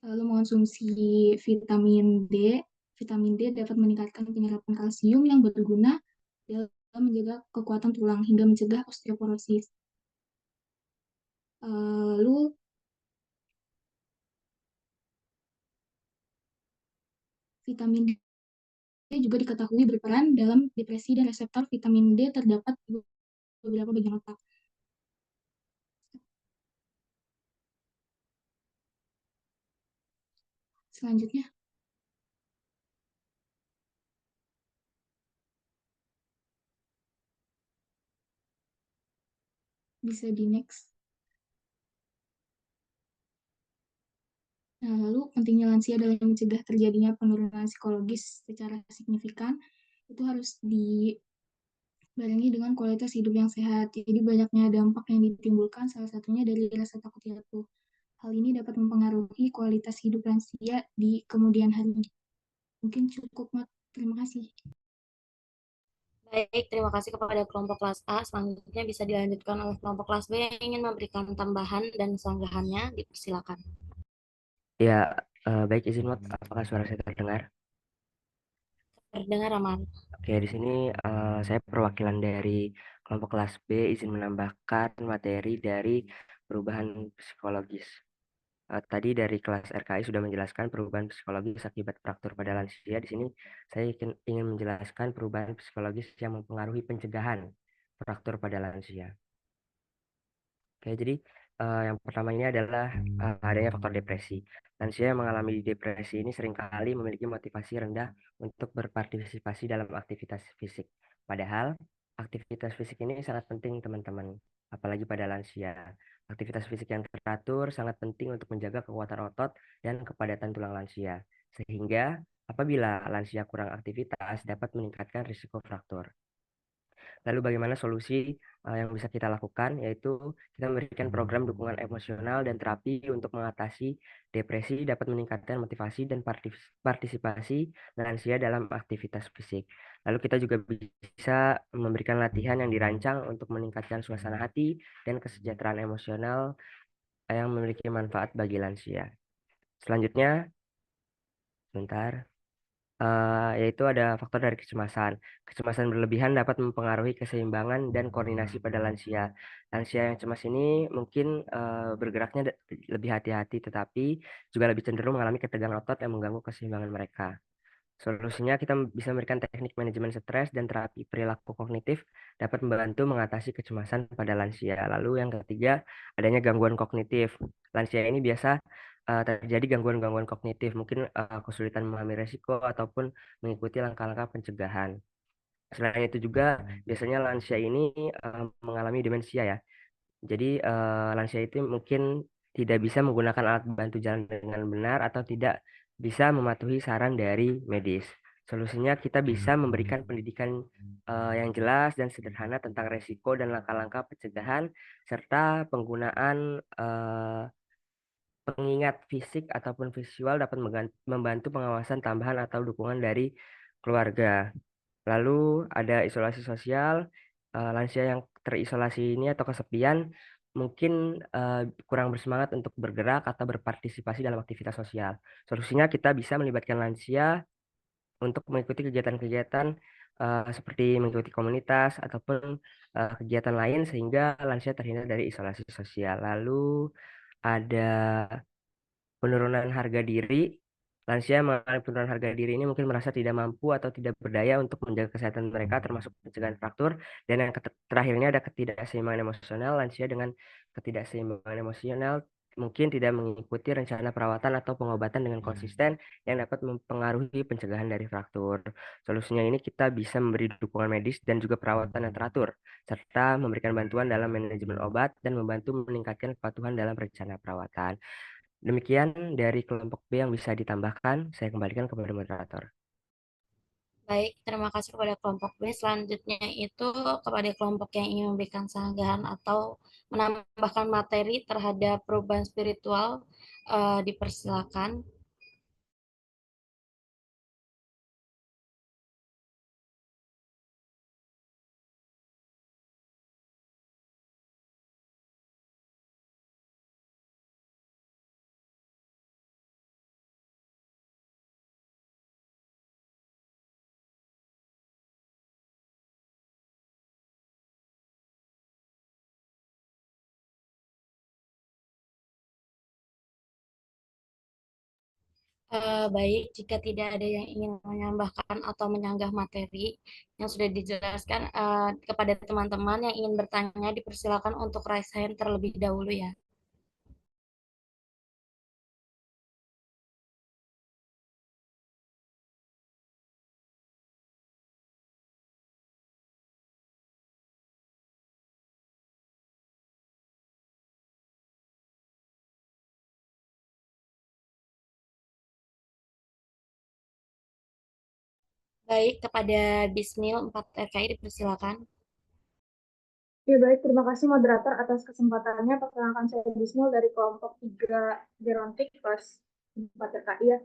Lalu mengonsumsi vitamin D. Vitamin D dapat meningkatkan penyerapan kalsium yang berguna dalam menjaga kekuatan tulang hingga mencegah osteoporosis. Lalu vitamin D juga diketahui berperan dalam depresi dan reseptor vitamin D terdapat di beberapa bagian otak. Selanjutnya, bisa di next. Nah, lalu pentingnya lansia dalam mencegah terjadinya penurunan psikologis secara signifikan itu harus dibarengi dengan kualitas hidup yang sehat. Jadi banyaknya dampak yang ditimbulkan, salah satunya dari rasa takut jatuh. Hal ini dapat mempengaruhi kualitas hidup lansia di kemudian hari. Mungkin cukup, Mat. Terima kasih. Baik, terima kasih kepada kelompok kelas A. Selanjutnya bisa dilanjutkan oleh kelompok kelas B yang ingin memberikan tambahan dan sanggahannya. Dipersilakan. Ya, baik izin Mod, apakah suara saya terdengar? Terdengar aman. Oke, di sini saya perwakilan dari kelompok kelas B izin menambahkan materi dari perubahan psikologis. Tadi dari kelas RKI sudah menjelaskan perubahan psikologis akibat fraktur pada lansia. Di sini saya ingin menjelaskan perubahan psikologis yang mempengaruhi pencegahan fraktur pada lansia. Oke, jadi yang pertama ini adalah adanya faktor depresi. Lansia yang mengalami depresi ini seringkali memiliki motivasi rendah untuk berpartisipasi dalam aktivitas fisik. Padahal aktivitas fisik ini sangat penting teman-teman, apalagi pada lansia. Aktivitas fisik yang teratur sangat penting untuk menjaga kekuatan otot dan kepadatan tulang lansia. Sehingga apabila lansia kurang aktivitas dapat meningkatkan risiko fraktur. Lalu bagaimana solusi yang bisa kita lakukan, yaitu kita memberikan program dukungan emosional dan terapi untuk mengatasi depresi, dapat meningkatkan motivasi dan partisipasi lansia dalam aktivitas fisik. Lalu kita juga bisa memberikan latihan yang dirancang untuk meningkatkan suasana hati dan kesejahteraan emosional yang memiliki manfaat bagi lansia. Selanjutnya, sebentar. Yaitu ada faktor dari kecemasan. Kecemasan berlebihan dapat mempengaruhi keseimbangan dan koordinasi pada lansia. Lansia yang cemas ini mungkin bergeraknya lebih hati-hati, tetapi juga lebih cenderung mengalami ketegangan otot yang mengganggu keseimbangan mereka. Solusinya kita bisa memberikan teknik manajemen stres dan terapi perilaku kognitif dapat membantu mengatasi kecemasan pada lansia. Lalu yang ketiga, adanya gangguan kognitif. Lansia ini biasa terjadi gangguan-gangguan kognitif, mungkin kesulitan memahami resiko ataupun mengikuti langkah-langkah pencegahan. Selain itu juga biasanya lansia ini mengalami demensia ya. Jadi lansia itu mungkin tidak bisa menggunakan alat bantu jalan dengan benar atau tidak bisa mematuhi saran dari medis. Solusinya kita bisa memberikan pendidikan yang jelas dan sederhana tentang resiko dan langkah-langkah pencegahan serta penggunaan pengingat fisik ataupun visual dapat membantu pengawasan tambahan atau dukungan dari keluarga. Lalu ada isolasi sosial, lansia yang terisolasi ini atau kesepian mungkin kurang bersemangat untuk bergerak atau berpartisipasi dalam aktivitas sosial. Solusinya kita bisa melibatkan lansia untuk mengikuti kegiatan-kegiatan seperti mengikuti komunitas ataupun kegiatan lain sehingga lansia terhindar dari isolasi sosial. Lalu ada penurunan harga diri. Lansia yang mengalami penurunan harga diri ini mungkin merasa tidak mampu atau tidak berdaya untuk menjaga kesehatan mereka, termasuk pencegahan fraktur. Dan yang terakhirnya ada ketidakseimbangan emosional. Lansia dengan ketidakseimbangan emosional mungkin tidak mengikuti rencana perawatan atau pengobatan dengan konsisten yang dapat mempengaruhi pencegahan dari fraktur. Solusinya ini kita bisa memberi dukungan medis dan juga perawatan yang teratur, serta memberikan bantuan dalam manajemen obat dan membantu meningkatkan kepatuhan dalam rencana perawatan. Demikian dari kelompok B yang bisa ditambahkan, saya kembalikan kepada moderator. Baik, terima kasih kepada kelompok B. Selanjutnya itu kepada kelompok yang ingin memberikan sanggahan atau menambahkan materi terhadap perubahan spiritual, dipersilakan. Baik, jika tidak ada yang ingin menambahkan atau menyanggah materi yang sudah dijelaskan, kepada teman-teman yang ingin bertanya, dipersilakan untuk raise hand terlebih dahulu ya. Baik, kepada Bismil 4 RKI dipersilakan. Ya baik, terima kasih moderator atas kesempatannya. Perkenalkan saya Bismil dari kelompok 3 Gerontik kelas 4 RKI ya.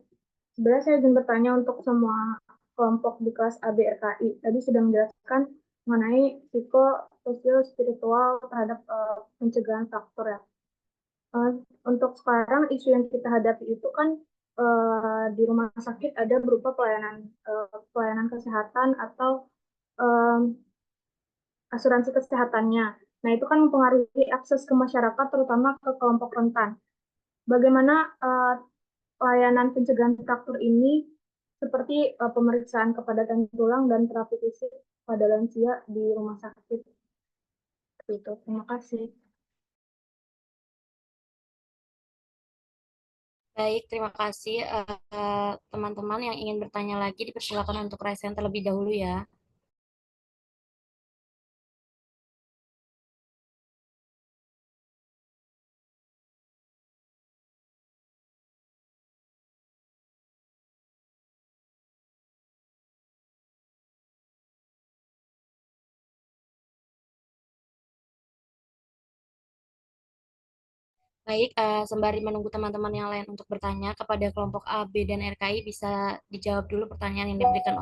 Sebenarnya saya ingin bertanya untuk semua kelompok di kelas ABRKI. Tadi sudah menjelaskan mengenai psikososial spiritual terhadap pencegahan fraktur ya. Untuk sekarang isu yang kita hadapi itu kan di rumah sakit ada berupa pelayanan kesehatan atau asuransi kesehatannya. Nah, itu kan mempengaruhi akses ke masyarakat, terutama ke kelompok rentan. Bagaimana layanan pencegahan fraktur ini seperti pemeriksaan kepadatan tulang dan terapi fisik pada lansia di rumah sakit. Itu. Terima kasih. Baik, terima kasih. Teman-teman yang ingin bertanya lagi dipersilakan untuk raise hand terlebih dahulu ya. Baik, sembari menunggu teman-teman yang lain untuk bertanya kepada kelompok A, B, dan RKI, bisa dijawab dulu pertanyaan yang diberikan.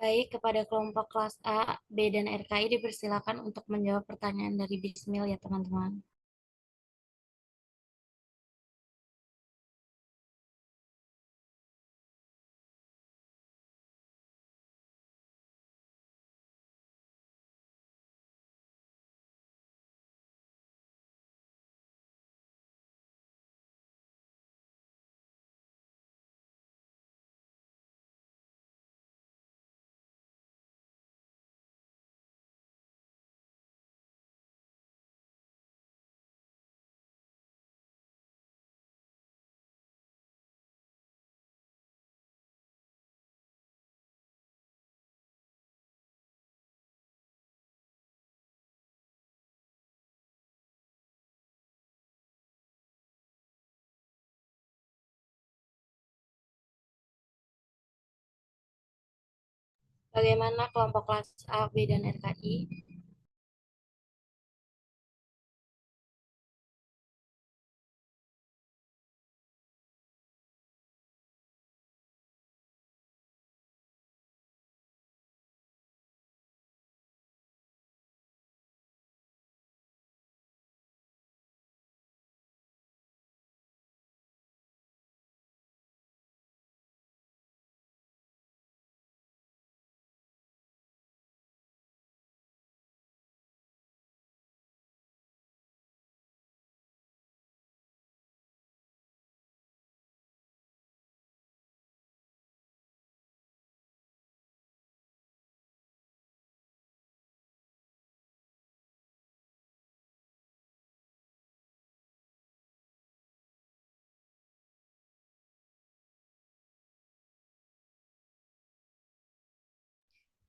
Baik, kepada kelompok kelas A, B, dan RKI dipersilakan untuk menjawab pertanyaan dari Bismil ya teman-teman. Bagaimana kelompok kelas A, B, dan RKI?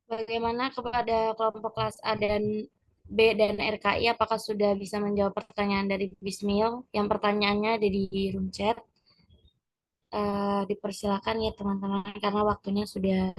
Bagaimana kepada kelompok kelas A dan B dan RKI, apakah sudah bisa menjawab pertanyaan dari Bismil? Yang pertanyaannya ada di room chat. Dipersilakan ya teman-teman, karena waktunya sudah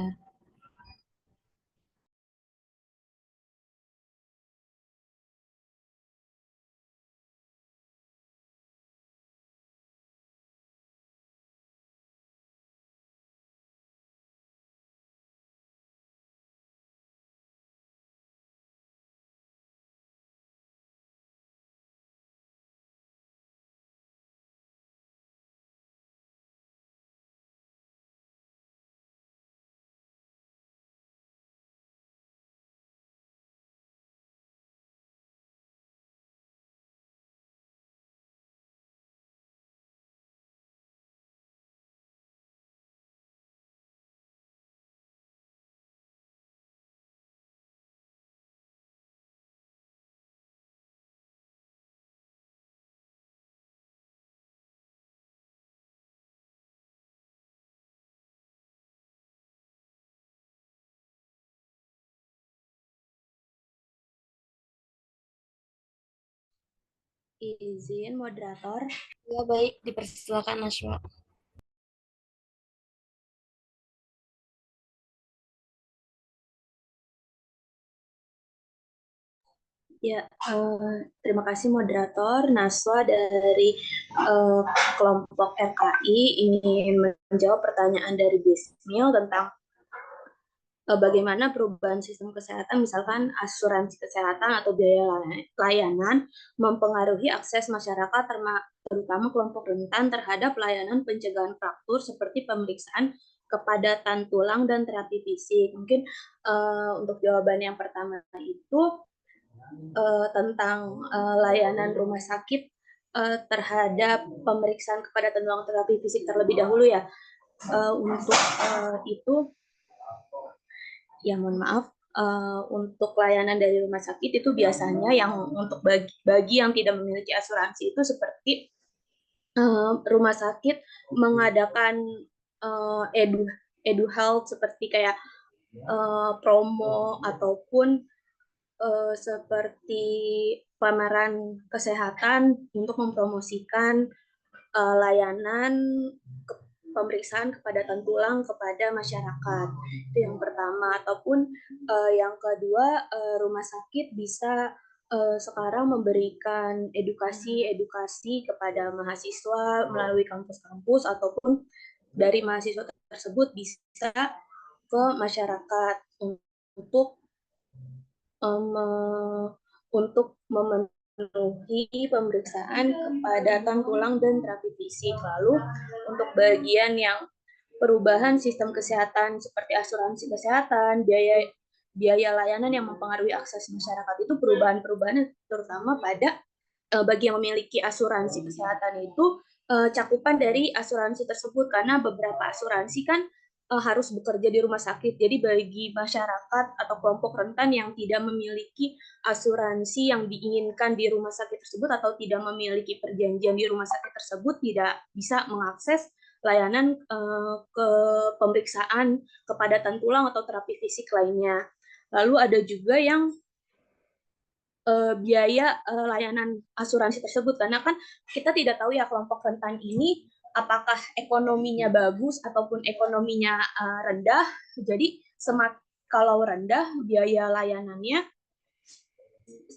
Izin moderator. Ya baik, dipersilakan Najwa. Ya, terima kasih moderator. Naswa dari kelompok RKI ingin menjawab pertanyaan dari Bismil tentang bagaimana perubahan sistem kesehatan, misalkan asuransi kesehatan atau biaya layanan, mempengaruhi akses masyarakat, terutama kelompok rentan terhadap layanan pencegahan fraktur seperti pemeriksaan kepadatan tulang dan terapi fisik. Mungkin untuk jawaban yang pertama itu tentang layanan rumah sakit terhadap pemeriksaan kepadatan tulang terapi fisik terlebih dahulu ya. Untuk itu ya mohon maaf, untuk layanan dari rumah sakit itu biasanya yang untuk bagi yang tidak memiliki asuransi itu seperti rumah sakit mengadakan edu health seperti kayak promo ataupun seperti pameran kesehatan untuk mempromosikan layanan pemeriksaan kepadatan tulang kepada masyarakat. Itu yang pertama. Ataupun yang kedua, rumah sakit bisa sekarang memberikan edukasi kepada mahasiswa melalui kampus-kampus ataupun dari mahasiswa tersebut bisa ke masyarakat untuk memenuhi pemeriksaan kepadatan tulang dan terapi fisik. Lalu untuk bagian yang perubahan sistem kesehatan seperti asuransi kesehatan, biaya layanan yang mempengaruhi akses masyarakat itu perubahan-perubahan terutama pada bagi yang memiliki asuransi kesehatan itu cakupan dari asuransi tersebut, karena beberapa asuransi kan harus bekerja di rumah sakit. Jadi bagi masyarakat atau kelompok rentan yang tidak memiliki asuransi yang diinginkan di rumah sakit tersebut atau tidak memiliki perjanjian di rumah sakit tersebut tidak bisa mengakses layanan ke pemeriksaan kepadatan tulang atau terapi fisik lainnya. Lalu ada juga yang biaya layanan asuransi tersebut, karena kan kita tidak tahu ya kelompok rentan ini apakah ekonominya bagus ataupun ekonominya rendah. Jadi kalau rendah biaya layanannya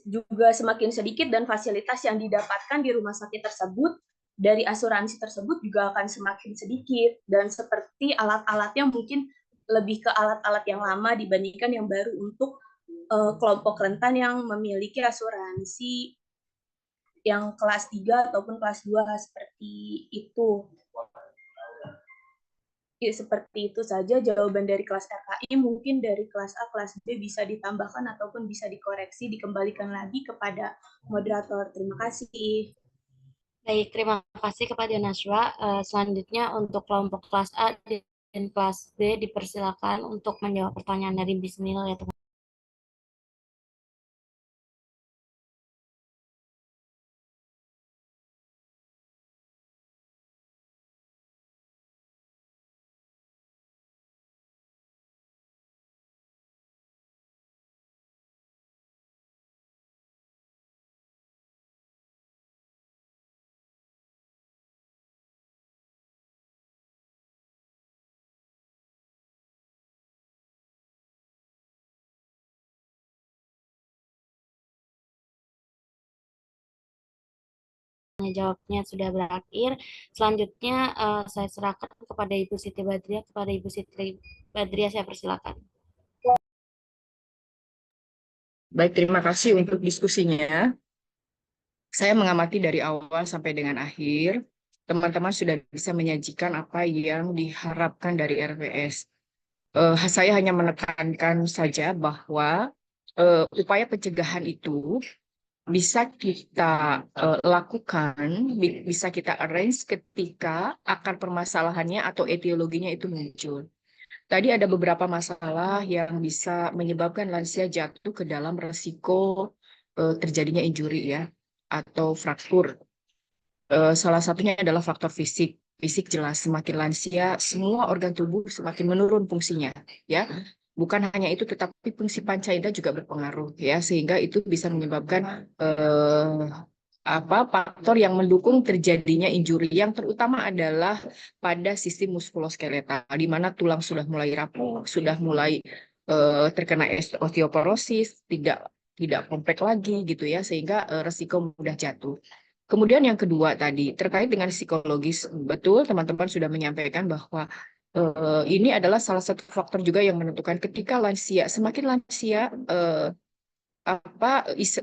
juga semakin sedikit dan fasilitas yang didapatkan di rumah sakit tersebut dari asuransi tersebut juga akan semakin sedikit, dan seperti alat-alatnya mungkin lebih ke alat-alat yang lama dibandingkan yang baru untuk kelompok rentan yang memiliki asuransi yang kelas 3 ataupun kelas 2 seperti itu. Ya, seperti itu saja jawaban dari kelas RKI. Mungkin dari kelas A, kelas B bisa ditambahkan ataupun bisa dikoreksi, dikembalikan lagi kepada moderator. Terima kasih. Baik, terima kasih kepada Najwa. Selanjutnya untuk kelompok kelas A dan kelas B dipersilakan untuk menjawab pertanyaan dari Bismil ya teman. Jawabnya sudah berakhir. Selanjutnya saya serahkan kepada Ibu Siti Badriah. Kepada Ibu Siti Badriah saya persilakan. Baik, terima kasih untuk diskusinya. Saya mengamati dari awal sampai dengan akhir, teman-teman sudah bisa menyajikan apa yang diharapkan dari RPS. Saya hanya menekankan saja bahwa upaya pencegahan itu bisa kita lakukan, bisa kita arrange ketika akar permasalahannya atau etiologinya itu muncul. Tadi ada beberapa masalah yang bisa menyebabkan lansia jatuh ke dalam resiko terjadinya injury ya, atau fraktur. Salah satunya adalah faktor fisik. Fisik jelas, semakin lansia, semua organ tubuh semakin menurun fungsinya, ya. Bukan hanya itu, tetapi fungsi panca indera juga berpengaruh, ya, sehingga itu bisa menyebabkan faktor yang mendukung terjadinya injury yang terutama adalah pada sistem muskuloskeletal di mana tulang sudah mulai rapuh, sudah mulai terkena osteoporosis, tidak kompak lagi gitu ya, sehingga resiko mudah jatuh. Kemudian yang kedua tadi terkait dengan psikologis, betul teman-teman sudah menyampaikan bahwa ini adalah salah satu faktor juga yang menentukan ketika semakin lansia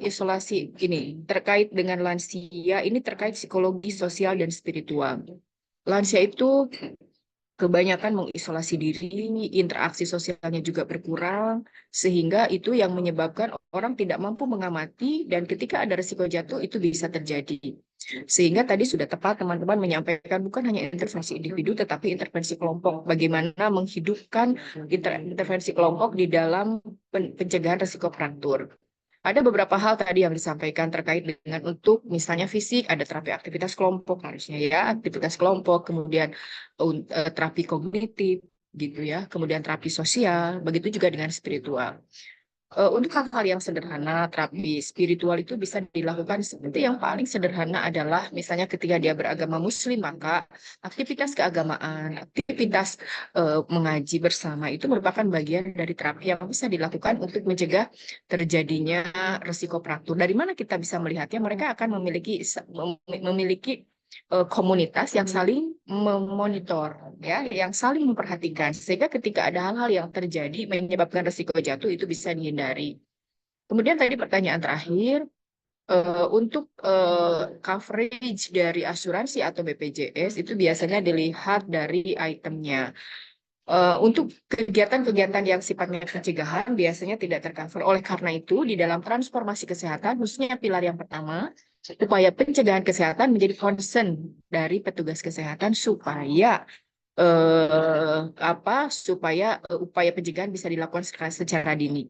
isolasi ini terkait dengan lansia ini terkait psikologi, sosial dan spiritual. Lansia itu kebanyakan mengisolasi diri, interaksi sosialnya juga berkurang, sehingga itu yang menyebabkan orang tidak mampu mengamati, dan ketika ada risiko jatuh itu bisa terjadi. Sehingga tadi sudah tepat teman-teman menyampaikan bukan hanya intervensi individu, tetapi intervensi kelompok. Bagaimana menghidupkan intervensi kelompok di dalam pencegahan risiko fraktur. Ada beberapa hal tadi yang disampaikan terkait dengan untuk misalnya fisik, ada terapi aktivitas kelompok harusnya ya, aktivitas kelompok, kemudian terapi kognitif gitu ya, kemudian terapi sosial, begitu juga dengan spiritual. Untuk hal-hal yang sederhana, terapi spiritual itu bisa dilakukan seperti yang paling sederhana adalah misalnya ketika dia beragama muslim, maka aktivitas keagamaan, aktivitas mengaji bersama itu merupakan bagian dari terapi yang bisa dilakukan untuk mencegah terjadinya risiko fraktur. Dari mana kita bisa melihatnya? Mereka akan memiliki komunitas yang saling memonitor, ya, yang saling memperhatikan, sehingga ketika ada hal-hal yang terjadi menyebabkan risiko jatuh itu bisa dihindari. Kemudian tadi pertanyaan terakhir, untuk coverage dari asuransi atau BPJS itu biasanya dilihat dari itemnya. Untuk kegiatan-kegiatan yang sifatnya pencegahan biasanya tidak tercover. Oleh karena itu, di dalam transformasi kesehatan, khususnya pilar yang pertama, upaya pencegahan kesehatan menjadi concern dari petugas kesehatan supaya upaya pencegahan bisa dilakukan secara dini.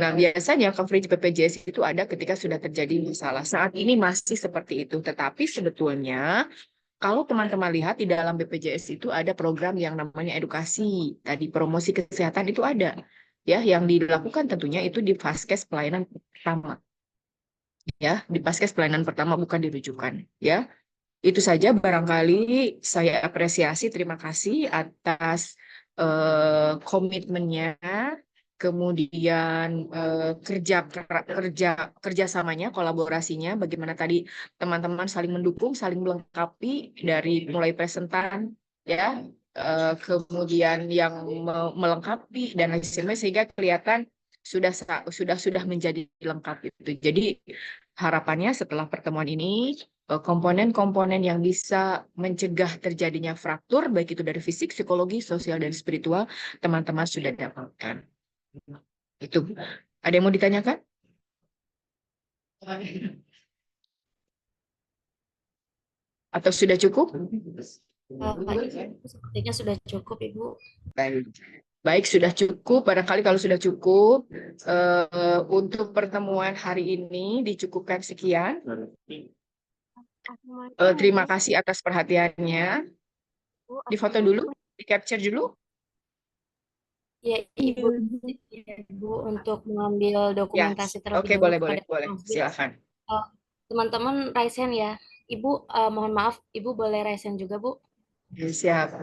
Nah, biasanya coverage BPJS itu ada ketika sudah terjadi masalah. Saat ini masih seperti itu, tetapi sebetulnya kalau teman-teman lihat di dalam BPJS itu ada program yang namanya edukasi, tadi promosi kesehatan itu ada, ya, yang dilakukan tentunya itu di Vaskes pelayanan pertama, ya, di Vaskes pelayanan pertama bukan dirujukan, ya. Itu saja barangkali saya apresiasi, terima kasih atas komitmennya, kemudian kerjasamanya, kolaborasinya, bagaimana tadi teman-teman saling mendukung, saling melengkapi dari mulai presentan, ya, kemudian yang melengkapi dan lain sebagainya sehingga kelihatan sudah menjadi lengkap itu. Jadi harapannya setelah pertemuan ini komponen-komponen yang bisa mencegah terjadinya fraktur, baik itu dari fisik, psikologi, sosial, dan spiritual, teman-teman sudah dapatkan. Itu. Ada yang mau ditanyakan? Atau sudah cukup? Sepertinya sudah cukup, Ibu. Baik, sudah cukup. Barangkali kalau sudah cukup, untuk pertemuan hari ini dicukupkan sekian. Terima kasih atas perhatiannya. Difoto dulu, di capture dulu. Ya, Ibu untuk mengambil dokumentasi terlebih Oke, dahulu boleh. kepada Silakan. teman-teman raise hand ya. Ibu, mohon maaf, Ibu boleh raise hand juga, Bu. Siap.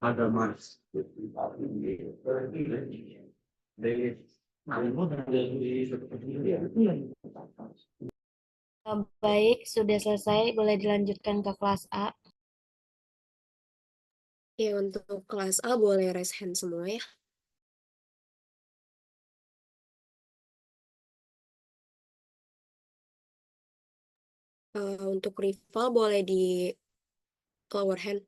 Ada mas. Baik, sudah selesai. Boleh dilanjutkan ke kelas A. Ya, untuk kelas A boleh raise hand semua ya. Untuk rival boleh di lower hand.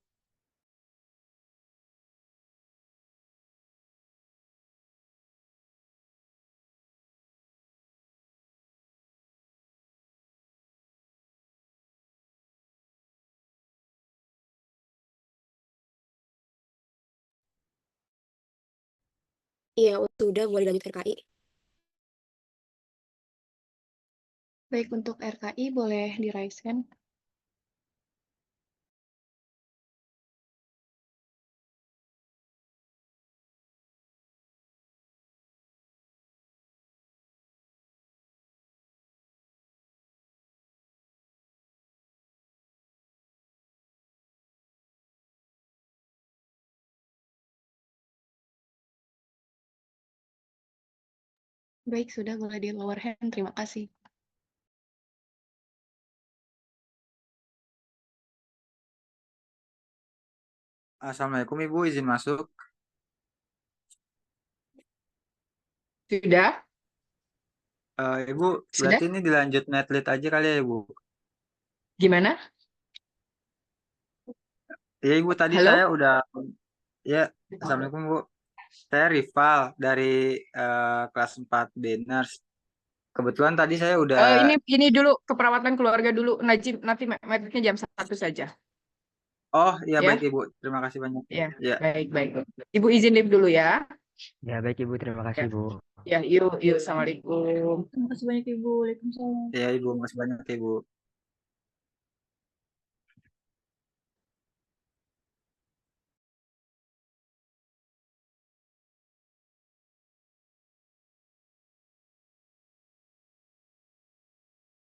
Iya, sudah boleh lanjut RKI. Baik, untuk RKI boleh di raise hand. Baik, sudah boleh di lower hand. Terima kasih. Assalamualaikum Ibu, izin masuk. Sudah? Ibu, Sudah? berarti ini dilanjut netlit aja kali ya Ibu? Gimana? Iya Ibu, tadi Halo? saya udah, ya, Assalamualaikum Bu. Saya Rival dari kelas 4 Beners. Kebetulan tadi saya udah, Ini dulu keperawatan keluarga dulu. Nanti metriknya jam 1 saja. oh iya Ya? baik Ibu, terima kasih banyak. Ya, Ya, baik, baik. Ibu izin live dulu ya. Ya, baik Ibu, terima kasih Ya, Bu. ya, yuk, Assalamualaikum. Terima kasih banyak Ibu. Waalaikumsalam. ya Ibu, makasih banyak Ibu.